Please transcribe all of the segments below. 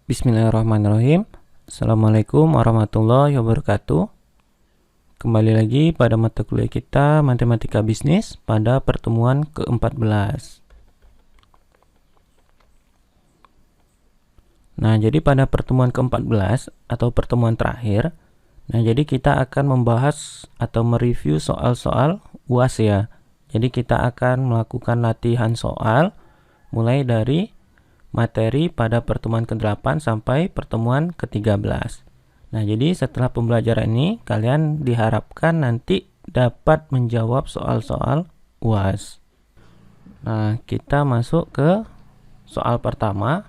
Bismillahirrahmanirrahim. Assalamualaikum warahmatullahi wabarakatuh. Kembali lagi pada mata kuliah kita Matematika Bisnis pada pertemuan ke-14. Nah, jadi pada pertemuan ke-14 atau pertemuan terakhir, jadi kita akan membahas atau mereview soal-soal UAS ya. Jadi kita akan melakukan latihan soal mulai dari materi pada pertemuan ke-8 sampai pertemuan ke-13. Nah, jadi setelah pembelajaran ini kalian diharapkan nanti dapat menjawab soal-soal UAS. Nah, kita masuk ke soal pertama.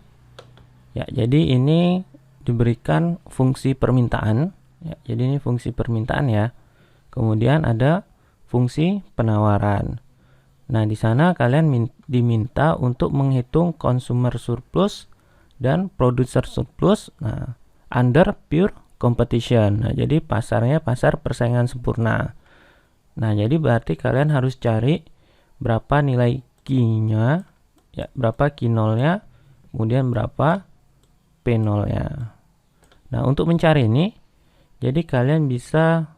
Ya, jadi ini diberikan fungsi permintaan. Ya, jadi ini fungsi permintaan ya. Kemudian ada fungsi penawaran. Nah, di sana kalian diminta untuk menghitung consumer surplus dan producer surplus. Nah, under pure competition. Nah, jadi pasarnya pasar persaingan sempurna. Nah, jadi berarti kalian harus cari berapa nilai Q-nya, ya, berapa Q0-nya, kemudian berapa P0-nya. Nah, untuk mencari ini, jadi kalian bisa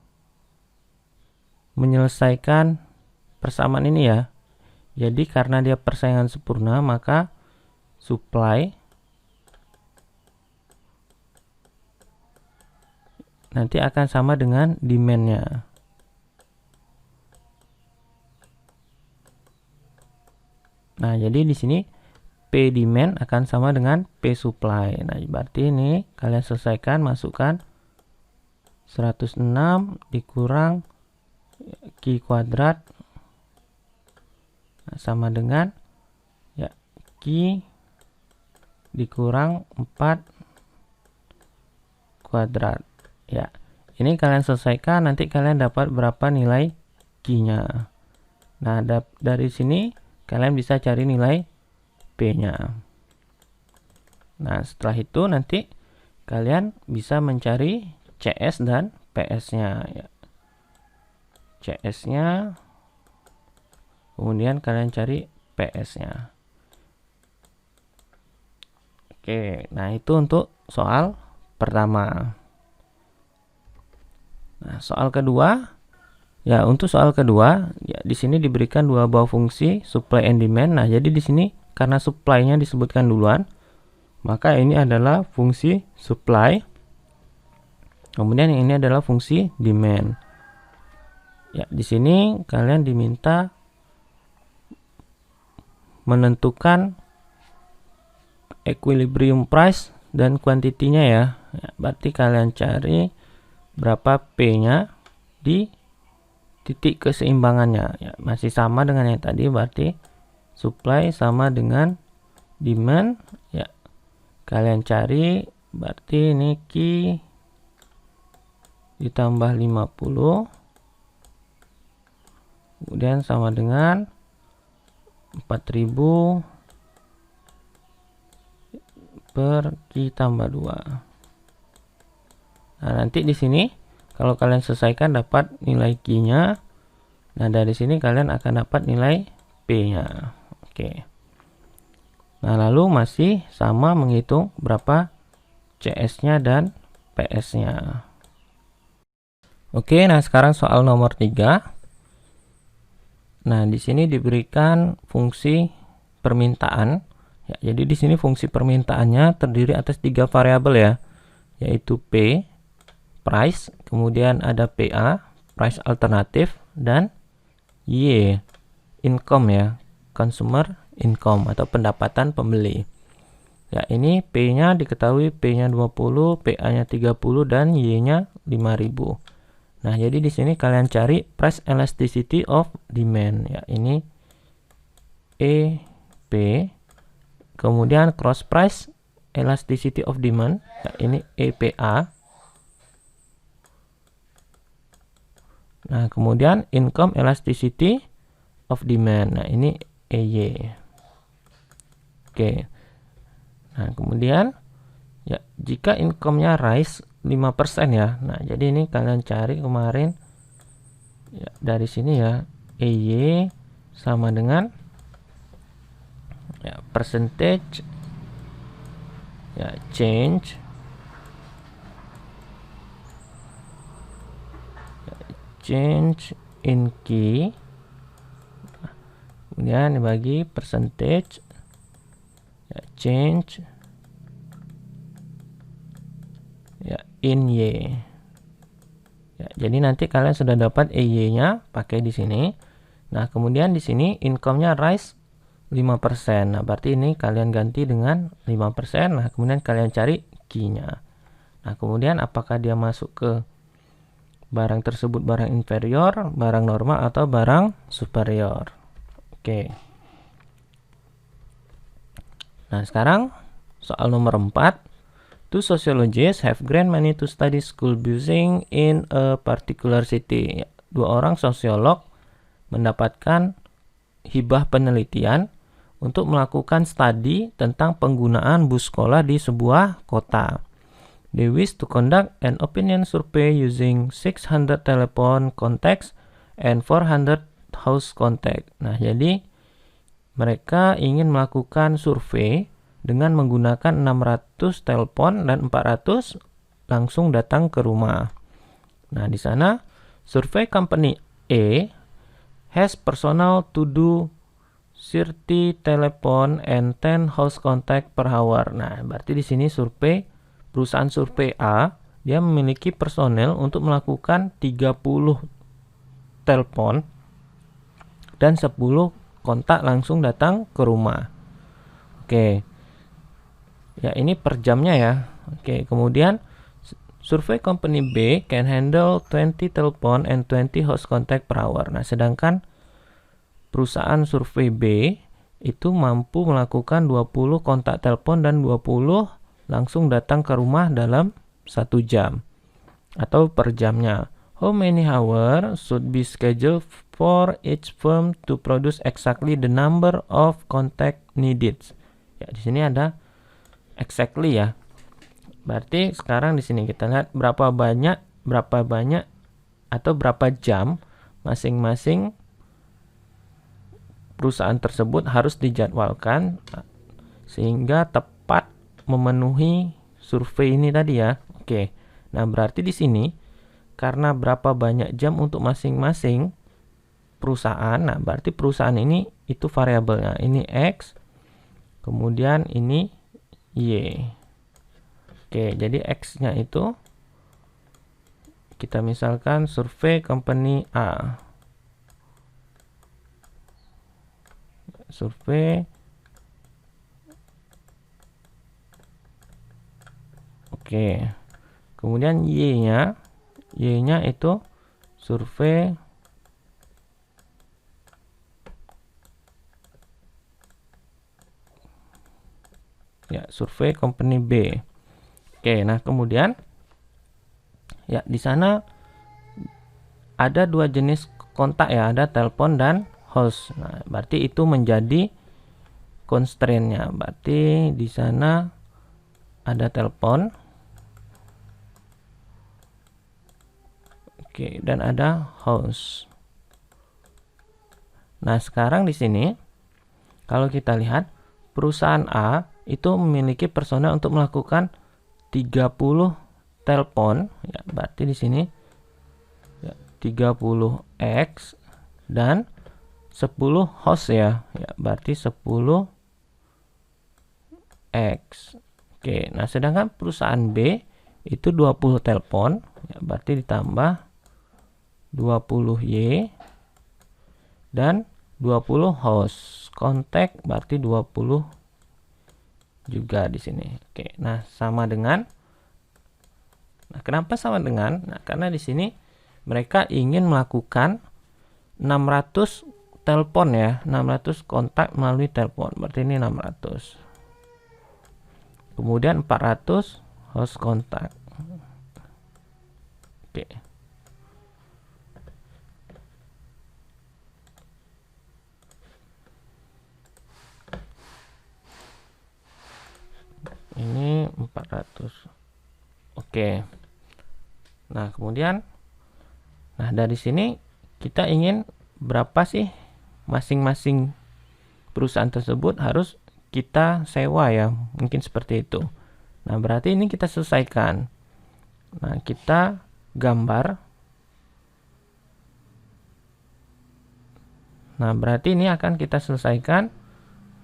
menyelesaikan persamaan ini ya. Jadi karena dia persaingan sempurna, maka supply nanti akan sama dengan demand-nya. Nah, jadi di sini P demand akan sama dengan P supply. Nah, berarti ini kalian selesaikan, masukkan 106 dikurang Q kuadrat sama dengan ya Q dikurang 4 kuadrat. Ya, ini kalian selesaikan, nanti kalian dapat berapa nilai Q-nya. Nah, dari sini kalian bisa cari nilai P-nya. Nah, setelah itu nanti kalian bisa mencari CS dan PS-nya ya. CS-nya, kemudian kalian cari PS-nya. Oke, nah itu untuk soal pertama. Nah, soal kedua, ya untuk soal kedua, ya di sini diberikan dua buah fungsi supply and demand. Nah, jadi di sini karena supply-nya disebutkan duluan, maka ini adalah fungsi supply. Kemudian yang ini adalah fungsi demand. Ya, di sini kalian diminta menentukan equilibrium price dan kuantitinya ya. Berarti kalian cari berapa P-nya di titik keseimbangannya. Ya, masih sama dengan yang tadi, berarti supply sama dengan demand. Ya, kalian cari berarti ini Q ditambah 50 kemudian sama dengan 4000 per Q tambah 2. Nah, nanti di sini kalau kalian selesaikan dapat nilai Q-nya. Nah, dari sini kalian akan dapat nilai P-nya. Oke. Nah, lalu masih sama menghitung berapa CS-nya dan PS-nya. Oke, nah sekarang soal nomor 3. Nah, di sini diberikan fungsi permintaan. Ya, jadi di sini fungsi permintaannya terdiri atas 3 variabel ya, yaitu P, price, kemudian ada PA, price alternatif, dan Y, income ya, consumer income atau pendapatan pembeli. Ya, ini P-nya diketahui, P-nya 20, PA-nya 30, dan Y-nya 5000. Nah, jadi di sini kalian cari price elasticity of demand ya, ini EP, kemudian cross price elasticity of demand ya, ini EPA. Nah, kemudian income elasticity of demand. Nah, ini EY. Oke. Nah, kemudian ya jika income-nya rise 5% ya. Nah, jadi ini kalian cari kemarin ya, dari sini ya, EY sama dengan ya percentage ya, change, change in key, kemudian dibagi percentage, ya, change, ya, in y. Ya, jadi nanti kalian sudah dapat EY-nya pakai di sini. Nah, kemudian di sini income-nya rise 5%. Nah, berarti ini kalian ganti dengan 5%. Nah, kemudian kalian cari key-nya. Nah, kemudian apakah dia masuk ke barang tersebut barang inferior, barang normal, atau barang superior. Oke. Nah, sekarang soal nomor 4. Two sociologists have grant money to study school building in a particular city. Dua orang sosiolog mendapatkan hibah penelitian untuk melakukan studi tentang penggunaan bus sekolah di sebuah kota. They wish to conduct an opinion survey using 600 telephone contacts and 400 house contact. Nah, jadi mereka ingin melakukan survei dengan menggunakan 600 telepon dan 400 langsung datang ke rumah. Nah, di sana survey company A has personnel to do 30 telephone and 10 house contact per hour. Nah, berarti di sini perusahaan survei A, dia memiliki personel untuk melakukan 30 telepon dan 10 kontak langsung datang ke rumah. Oke. Ya, ini per jamnya ya. Oke, kemudian survei company B can handle 20 telepon and 20 house contact per hour. Nah, sedangkan perusahaan survei B itu mampu melakukan 20 kontak telepon dan 20 langsung datang ke rumah dalam 1 jam atau per jamnya. How many hours should be scheduled for each firm to produce exactly the number of contact needed? Ya, di sini ada exactly ya. Berarti sekarang di sini kita lihat berapa banyak atau berapa jam masing-masing perusahaan tersebut harus dijadwalkan sehingga tepat memenuhi survei ini tadi ya. Oke. Nah, berarti di sini karena berapa banyak jam untuk masing-masing perusahaan. Nah, berarti perusahaan ini itu variabelnya. Ini X. Kemudian ini Y. Oke, jadi X-nya itu kita misalkan survei company A. Survei Oke. Kemudian Y-nya itu survei survei company B. Oke, nah kemudian ya di sana ada 2 jenis kontak ya, ada telepon dan host. Nah, berarti itu menjadi constraint-nya. Berarti di sana ada telepon. Oke, dan ada host. Nah, sekarang di sini kalau kita lihat perusahaan A itu memiliki personel untuk melakukan 30 telepon ya, berarti di sini ya, 30 X dan 10 host ya. Ya, berarti 10 X. Oke, nah sedangkan perusahaan B itu 20 telepon ya, berarti ditambah 20 Y dan 20 host kontak, berarti 20 juga di sini. Oke, nah sama dengan, nah kenapa sama dengan? Nah, karena di sini mereka ingin melakukan 600 telepon ya, 600 kontak melalui telepon, berarti ini 600. Kemudian 400 host kontak. Oke. Ini 400. Oke. Nah, kemudian dari sini kita ingin berapa sih masing-masing perusahaan tersebut harus kita sewa ya, mungkin seperti itu. Nah, berarti ini kita selesaikan. Nah, kita gambar. Nah, berarti ini akan kita selesaikan.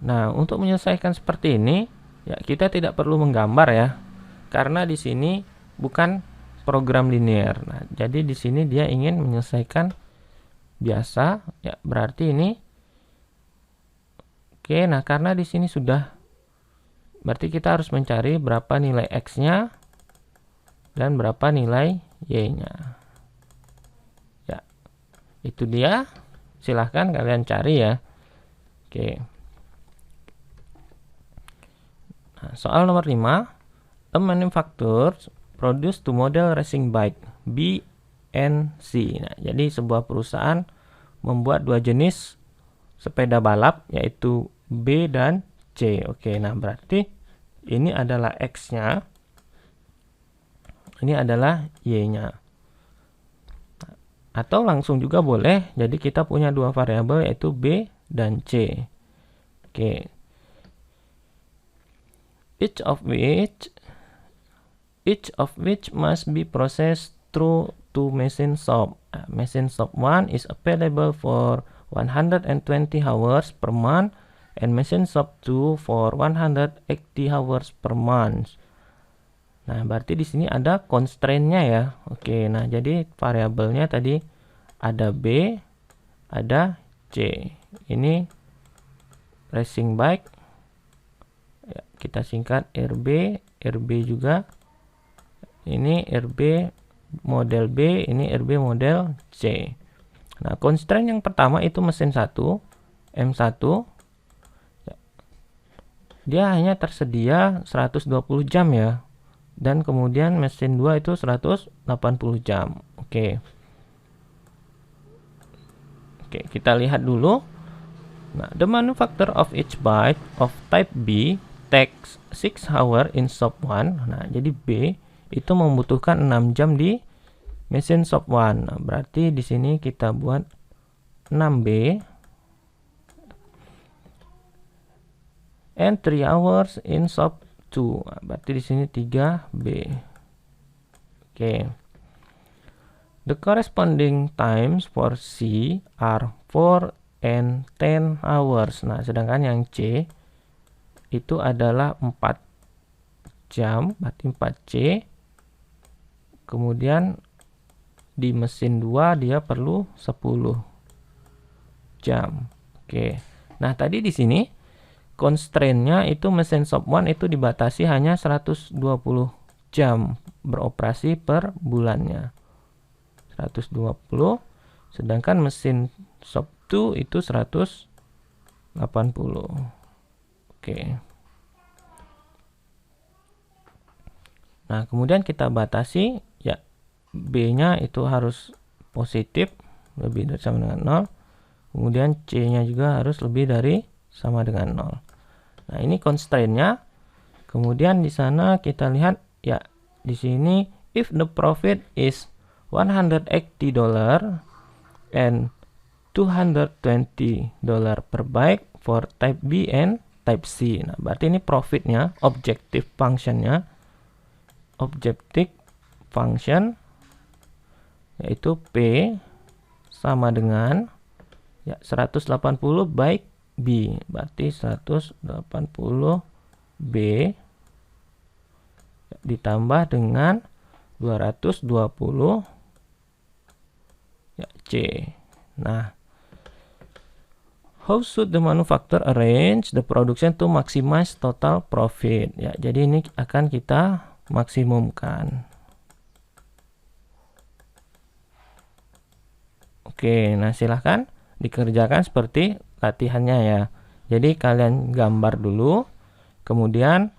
Nah, untuk menyelesaikan seperti ini, ya kita tidak perlu menggambar ya. Karena di sini bukan program linear. Nah, jadi di sini dia ingin menyelesaikan biasa, ya berarti ini. Oke, nah karena di sini sudah, berarti kita harus mencari berapa nilai X-nya dan berapa nilai Y-nya. Ya, itu dia. Silahkan kalian cari ya. Oke. Nah, soal nomor 5. A manufacturer produce two model racing bike B and C. Nah, jadi sebuah perusahaan membuat dua jenis sepeda balap, yaitu B dan C. Oke, nah berarti ini adalah X-nya, ini adalah Y-nya. Atau langsung juga boleh, jadi kita punya dua variabel yaitu B dan C. Oke. Each of which must be processed through two machine shop. Machine shop 1 is available for 120 hours per month and machine shop 2 for 180 hours per month. Nah, berarti di sini ada constraint-nya ya. Oke, nah jadi variabelnya tadi ada B, ada C. Ini racing bike. Ya, kita singkat RB, RB juga. Ini RB model B, ini RB model C. Nah, constraint yang pertama itu mesin 1, M1. Ya. Dia hanya tersedia 120 jam ya. Dan kemudian mesin 2 itu 180 jam. Oke. Oke, kita lihat dulu. Nah, the manufacturer of each bike of type B takes 6 hours in shop 1. Nah, jadi B itu membutuhkan 6 jam di mesin shop 1. Nah, berarti di sini kita buat 6B and 3 hours in shop 2. Nah, berarti di sini 3B. Oke. The corresponding times for C are 4 and 10 hours. Nah, sedangkan yang C itu adalah 4 jam, berarti 4C. Kemudian di mesin 2 dia perlu 10 jam. Oke. Nah, tadi di sini constraint-nya itu mesin shop 1 itu dibatasi hanya 120 jam beroperasi per bulannya. 120, sedangkan mesin shop 2 itu 180. Oke. Nah, kemudian kita batasi ya, B-nya itu harus positif, lebih dari sama dengan 0. Kemudian C-nya juga harus lebih dari sama dengan 0. Nah, ini constraint-nya. Kemudian di sana kita lihat ya, di sini if the profit is $180 and $220 per bike for type B and type C. Nah, berarti ini profitnya, objective function-nya. Objective function yaitu P sama dengan ya 180 bike B, berarti 180 B ditambah dengan 220 ya, C. Nah, how should the manufacturer arrange the production to maximize total profit? Ya, jadi ini akan kita maksimumkan. Oke, nah silahkan dikerjakan seperti latihannya ya. Jadi kalian gambar dulu, kemudian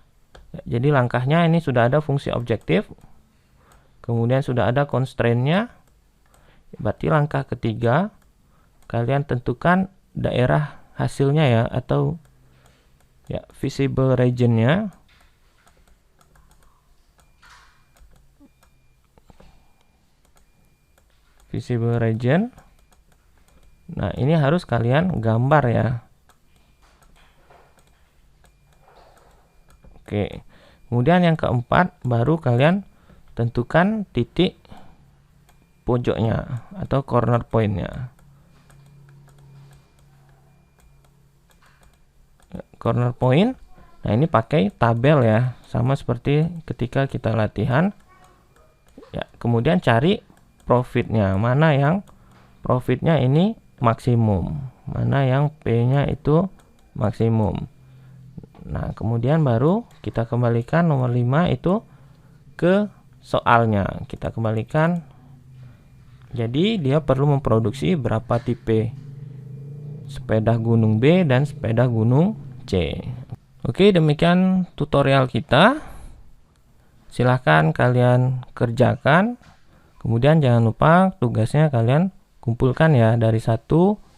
jadi langkahnya ini sudah ada fungsi objektif, kemudian sudah ada constraint-nya. Berarti langkah ketiga kalian tentukan daerah hasilnya ya, atau ya visible region-nya. Visible region. Nah, ini harus kalian gambar ya. Oke. Kemudian yang keempat, baru kalian tentukan titik pojoknya atau corner point-nya. Corner point. Nah, ini pakai tabel ya, sama seperti ketika kita latihan. Ya, kemudian cari profitnya, mana yang profitnya ini maksimum, mana yang P-nya itu maksimum. Nah, kemudian baru kita kembalikan nomor 5 itu ke soalnya. Kita kembalikan. Jadi dia perlu memproduksi berapa tipe sepeda gunung B dan sepeda gunung C. Oke, demikian tutorial kita. Silahkan kalian kerjakan. Kemudian jangan lupa tugasnya kalian kumpulkan ya dari 1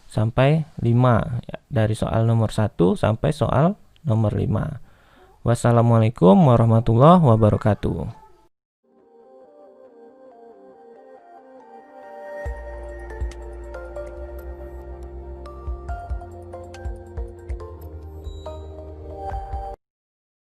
sampai 5 ya, dari soal nomor 1 sampai soal nomor 5. Wassalamualaikum warahmatullahi wabarakatuh.